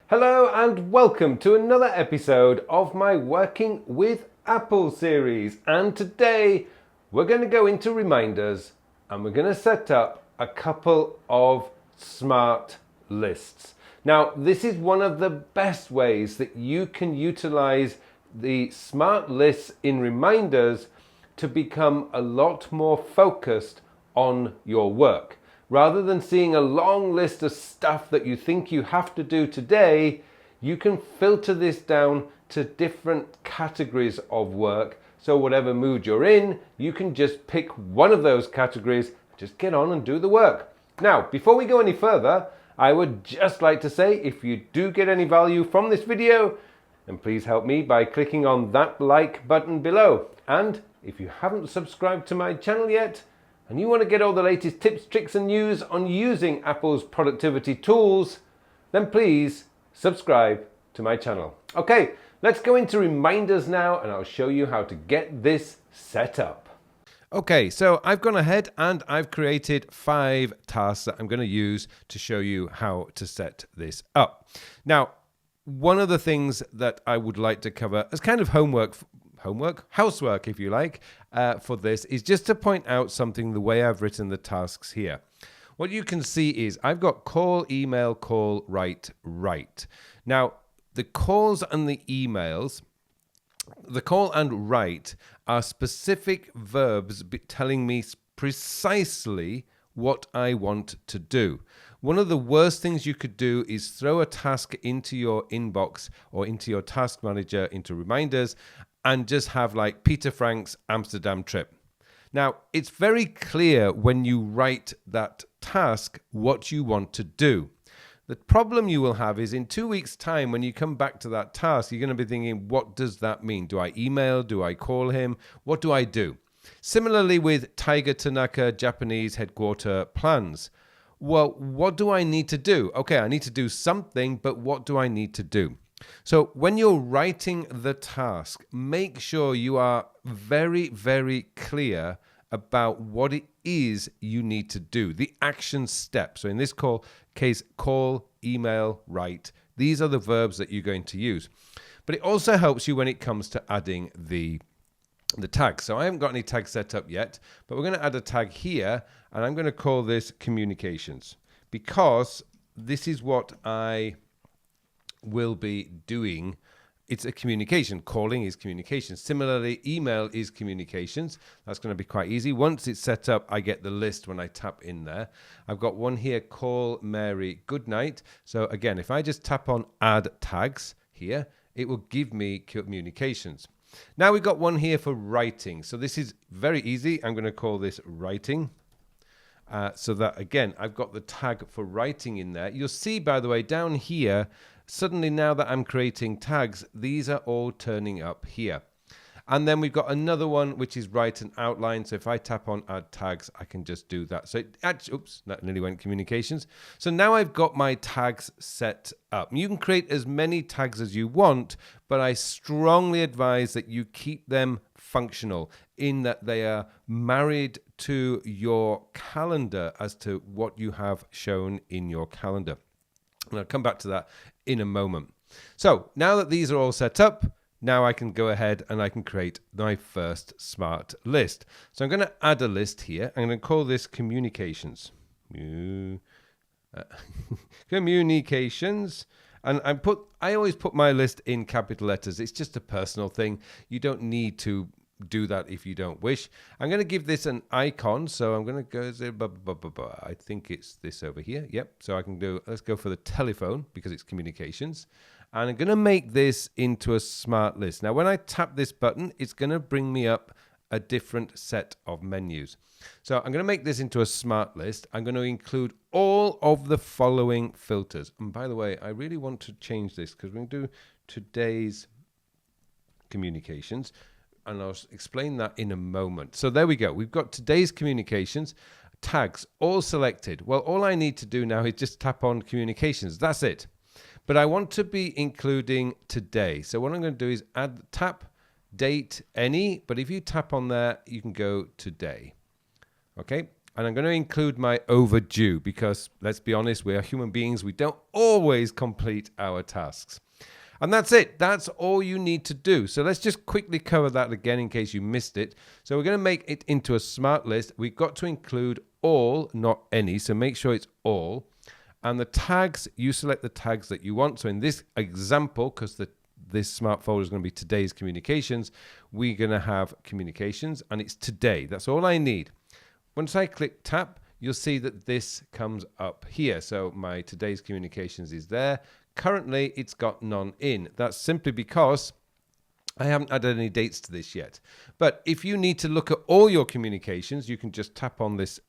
Hello and welcome to another episode of my Working with Apple series. And today we're going to go into reminders and we're going to set up a couple of smart lists. Now, this is one of the best ways that you can utilize the smart lists in reminders to become a lot more focused on your work. Rather than seeing a long list of stuff that you think you have to do today, you can filter this down to different categories of work. So whatever mood you're in, you can just pick one of those categories, just get on and do the work. Now, before we go any further, I would just like to say, if you do get any value from this video, then please help me by clicking on that like button below. And if you haven't subscribed to my channel yet, and you want to get all the latest tips, tricks and news on using Apple's productivity tools, then please subscribe to my channel. Okay, let's go into reminders now and I'll show you how to get this set up. Okay, so I've gone ahead and I've created 5 tasks that I'm going to use to show you how to set this up. Now, one of the things that I would like to cover as kind of housework, if you like, for this is just to point out something the way I've written the tasks here. What you can see is I've got call, email, call, write, write. Now, the calls and the emails, the call and write are specific verbs telling me precisely what I want to do. One of the worst things you could do is throw a task into your inbox or into your task manager, into reminders, and just have like Peter Frank's Amsterdam trip. Now, it's very clear when you write that task what you want to do. The problem you will have is in 2 weeks' time, when you come back to that task, you're going to be thinking, what does that mean? Do I email? Do I call him? What do I do? Similarly with Tiger Tanaka Japanese headquarter plans. Well, what do I need to do? Okay, I need to do something, but what do I need to do? So when you're writing the task, make sure you are very, very clear about what it is you need to do, the action steps. So in this case, call, email, write. These are the verbs that you're going to use. But it also helps you when it comes to adding the tags. So I haven't got any tags set up yet, but we're going to add a tag here, and I'm going to call this communications, because this is what I will be doing. It's a communication. Calling is communication. Similarly, email is communications. That's going to be quite easy. Once it's set up, I get the list when I tap in there. I've got one here, call Mary goodnight. So again, if I just tap on add tags here, it will give me communications. Now we've got one here for writing. So this is very easy. I'm going to call this writing. So that, again, I've got the tag for writing in there. You'll see, by the way, down here, suddenly now that I'm creating tags, these are all turning up here. And then we've got another one, which is write and outline. So if I tap on add tags, I can just do that. So oops, that nearly went communications. So now I've got my tags set up. You can create as many tags as you want, but I strongly advise that you keep them functional in that they are married to your calendar as to what you have shown in your calendar. And I'll come back to that in a moment. So now that these are all set up, now I can go ahead and I can create my first smart list. So I'm going to add a list here. I'm going to call this communications. Communications. And I always put my list in capital letters. It's just a personal thing. You don't need to do that if you don't wish. I'm going to give this an icon. So I'm going to go, I think it's this over here. Yep. So I can do, let's go for the telephone because it's communications. And I'm going to make this into a smart list. Now, when I tap this button, it's going to bring me up a different set of menus. So I'm going to make this into a smart list. I'm going to include all of the following filters. And by the way, I really want to change this because we're going to do today's communications. And I'll explain that in a moment. So there we go. We've got today's communications, tags, all selected. Well, all I need to do now is just tap on communications. That's it. But I want to be including today. So what I'm going to do is tap date any, but if you tap on there, you can go today. Okay. and I'm going to include my overdue because, let's be honest, we are human beings. We don't always complete our tasks. And that's it. That's all you need to do. So let's just quickly cover that again in case you missed it. So we're going to make it into a smart list. We've got to include all, not any. So make sure it's all. And the tags, you select the tags that you want. So in this example, because this smart folder is going to be today's communications, we're going to have communications and it's today. That's all I need. Once I click tap, you'll see that this comes up here. So my today's communications is there. Currently, it's got none in. That's simply because I haven't added any dates to this yet. But if you need to look at all your communications, you can just tap on this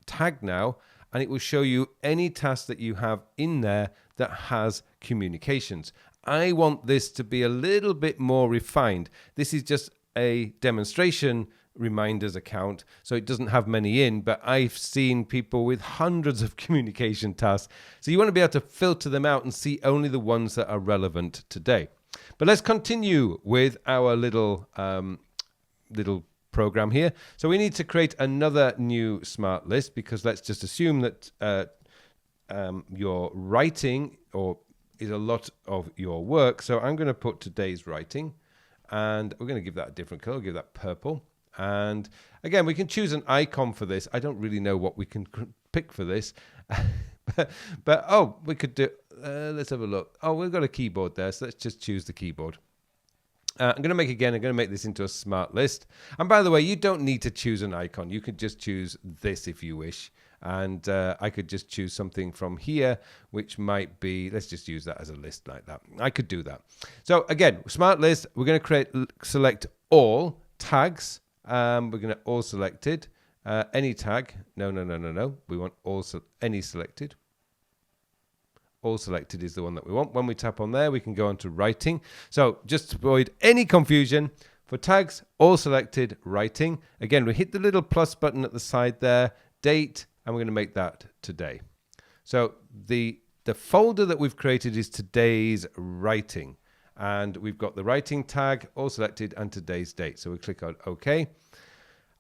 tag now, and it will show you any task that you have in there that has communications. I want this to be a little bit more refined. This is just a demonstration reminders account, so it doesn't have many in, but I've seen people with hundreds of communication tasks. So you want to be able to filter them out and see only the ones that are relevant today. But let's continue with our little program here. So we need to create another new smart list because let's just assume that your writing is a lot of your work. So I'm going to put today's writing, and we're going to give that a different color, give that purple. And again, we can choose an icon for this. I don't really know what we can pick for this. but oh, we could do, let's have a look. Oh, we've got a keyboard there, so let's just choose the keyboard. I'm going to make this into a smart list. And by the way, you don't need to choose an icon. You could just choose this if you wish. And I could just choose something from here, which might be, let's just use that as a list like that. I could do that. So again, smart list, we're going to select all tags. We're going to all selected. Any tag. No. We want any selected. All selected is the one that we want. When we tap on there, we can go on to writing. So just to avoid any confusion, for tags, all selected, writing. Again, we hit the little plus button at the side there, date, and we're going to make that today. So the folder that we've created is today's writing. And we've got the writing tag, all selected, and today's date. So we click on OK.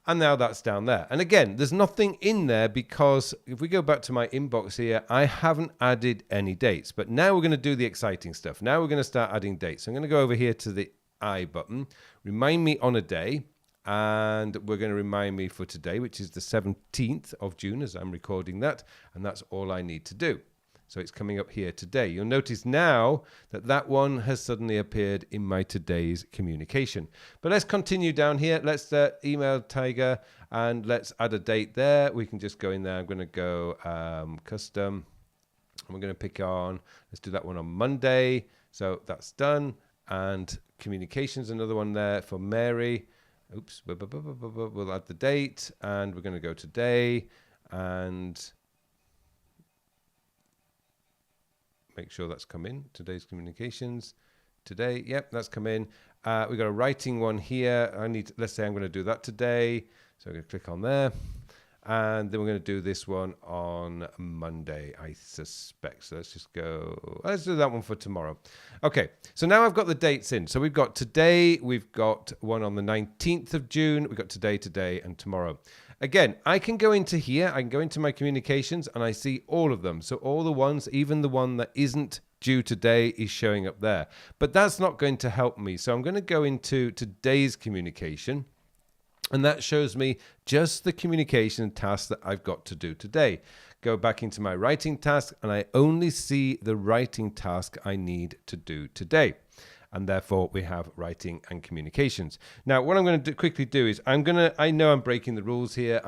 And now that's down there. And again, there's nothing in there because if we go back to my inbox here, I haven't added any dates. But now we're going to do the exciting stuff. Now we're going to start adding dates. So I'm going to go over here to the I button, remind me on a day. And we're going to remind me for today, which is the 17th of June as I'm recording that. And that's all I need to do. So it's coming up here today. You'll notice now that one has suddenly appeared in my today's communication. But let's continue down here. Let's email Tiger and let's add a date there. We can just go in there. I'm going to go custom. And we're going to pick on, let's do that one on Monday. So that's done. And communications, another one there for Mary. Oops. We'll add the date and we're going to go today and make sure that's come in. Today's communications. Today, yep, that's come in. We've got a writing one here. Let's say I'm going to do that today. So I'm going to click on there. And then we're going to do this one on Monday, I suspect. So let's do that one for tomorrow. Okay, so now I've got the dates in. So we've got today, we've got one on the 19th of June, we've got today, and tomorrow. Again, I can go into here, I can go into my communications, and I see all of them. So all the ones, even the one that isn't due today is showing up there. But that's not going to help me. So I'm going to go into today's communication. And that shows me just the communication task that I've got to do today. Go back into my writing task and I only see the writing task I need to do today. And therefore we have writing and communications. Now what I'm going to quickly do is I know I'm breaking the rules here.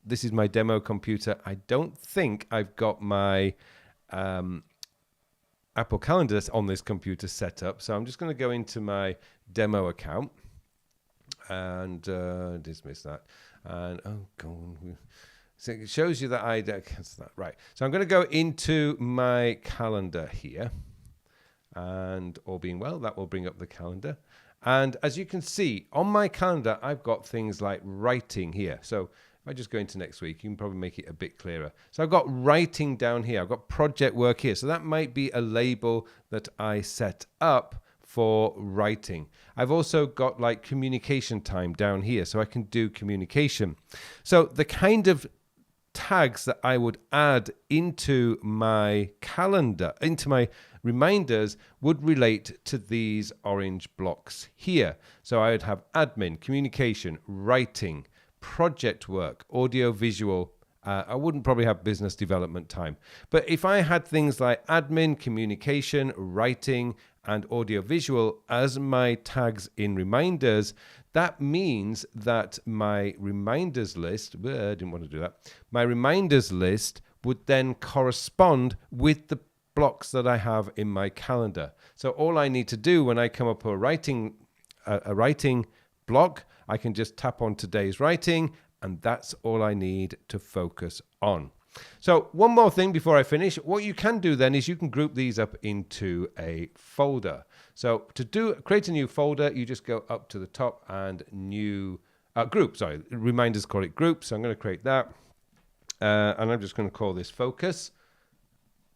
This is my demo computer. I don't think I've got my Apple Calendar on this computer set up. So I'm just going to go into my demo account. And dismiss that. And so it shows you that right. So I'm going to go into my calendar here, and all being well, that will bring up the calendar. And as you can see on my calendar, I've got things like writing here. So if I just go into next week, you can probably make it a bit clearer. So I've got writing down here. I've got project work here. So that might be a label that I set up for writing. I've also got like communication time down here, so I can do communication. So the kind of tags that I would add into my calendar, into my reminders, would relate to these orange blocks here. So I would have admin, communication, writing, project work, audio, visual. I wouldn't probably have business development time. But if I had things like admin, communication, writing, and audio visual as my tags in reminders, that means that my reminders list, I didn't want to do that, my reminders list would then correspond with the blocks that I have in my calendar. So all I need to do when I come up with a writing block, I can just tap on today's writing, and that's all I need to focus on. So one more thing before I finish. What you can do then is you can group these up into a folder. So to create a new folder, you just go up to the top and new group. Sorry, reminders call it group. So I'm going to create that. And I'm just going to call this focus,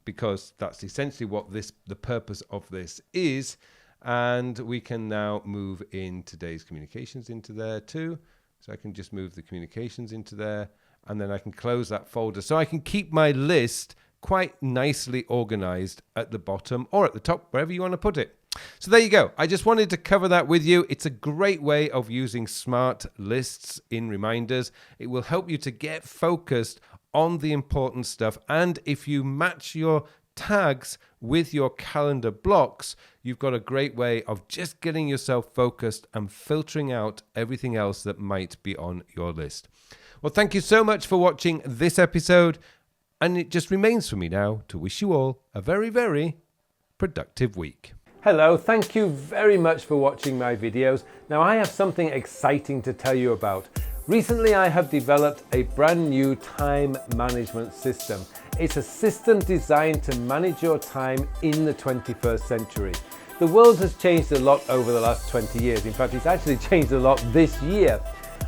because that's essentially what the purpose of this is. And we can now move in today's communications into there too. So I can just move the communications into there, and then I can close that folder. So I can keep my list quite nicely organized at the bottom or at the top, wherever you want to put it. So there you go. I just wanted to cover that with you. It's a great way of using smart lists in reminders. It will help you to get focused on the important stuff. And if you match your tags with your calendar blocks, you've got a great way of just getting yourself focused and filtering out everything else that might be on your list. Well, thank you so much for watching this episode. And it just remains for me now to wish you all a very, very productive week. Hello, thank you very much for watching my videos. Now I have something exciting to tell you about. Recently I have developed a brand new time management system. It's a system designed to manage your time in the 21st century. The world has changed a lot over the last 20 years. In fact, it's actually changed a lot this year.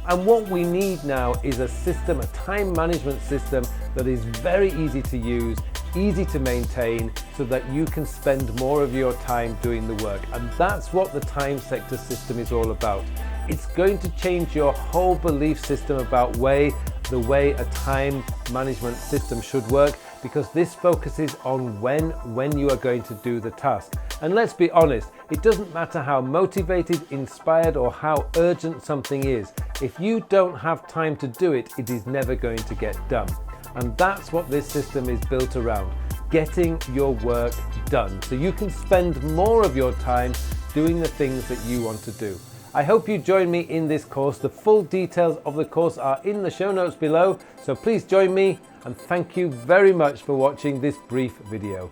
And what we need now is a system, a time management system that is very easy to use, easy to maintain, so that you can spend more of your time doing the work. And that's what the time sector system is all about. It's going to change your whole belief system about the way a time management system should work, because this focuses on when you are going to do the task. And let's be honest, it doesn't matter how motivated, inspired, or how urgent something is. If you don't have time to do it, it is never going to get done. And that's what this system is built around, getting your work done, so you can spend more of your time doing the things that you want to do. I hope you join me in this course. The full details of the course are in the show notes below, so please join me, and thank you very much for watching this brief video.